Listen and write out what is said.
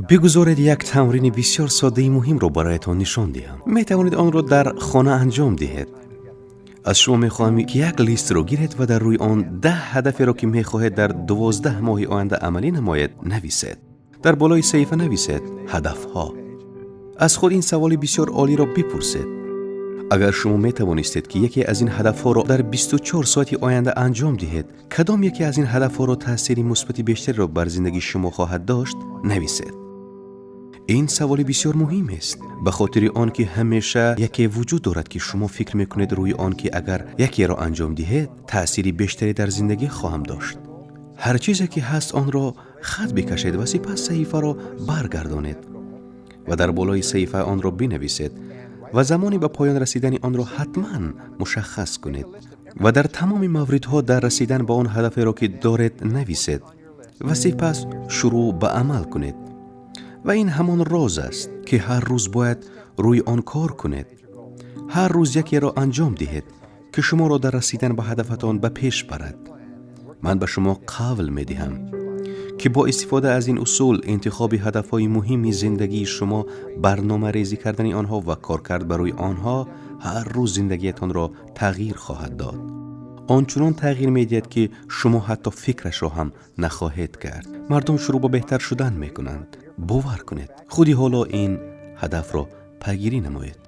بگذارید یک تمرین بسیار ساده مهم را برایتان نشان دهم. می توانید آن را در خانه انجام دهید. از شما می خواهم که یک لیست را گیرید و در روی آن 10 هدفی را که می خواهید در 12 ماه آینده عملی نمایید نویسید. در بالای صفحه نویسید هدفها. از خود این سوال بسیار عالی را بپرسید. اگر شما می توانستید که یکی از این هدفها را در 24 ساعت آینده انجام دهید، کدام یکی از این هدفها را تأثیر مثبت بیشتری را بر زندگی شما خواهد داشت؟ نویسید. این سوال بسیار مهم است، به خاطر آن که همیشه یکی وجود دارد که شما فکر میکنید روی آن که اگر یکی را انجام دهید تأثیری بیشتری در زندگی خواهم داشت. هر چیزی که هست آن را خط بکشید و سپس صحیفه را برگردانید و در بالای صحیفه آن را بنویسید و زمانی به پایان رسیدن آن را حتما مشخص کنید و در تمام موردها در رسیدن به آن هدفی را که دارید نویسید و سپس شروع به عمل کنید. و این همان راز است که هر روز باید روی آن کار کنید. هر روز یکی را انجام دهید که شما را در رسیدن به هدفتان به پیش برد. من به شما قول می دهم که با استفاده از این اصول انتخاب هدفهای مهم زندگی شما، برنامه ریزی کردن آنها و کار کرد برای آنها هر روز زندگیتان را تغییر خواهد داد. آنچنان تغییر می‌دهد که شما حتی فکرش را هم نخواهید کرد. مردم شروع به بهتر شدن می‌کنند. باور کنید. خودی حالا این هدف را پیگیری نمایید.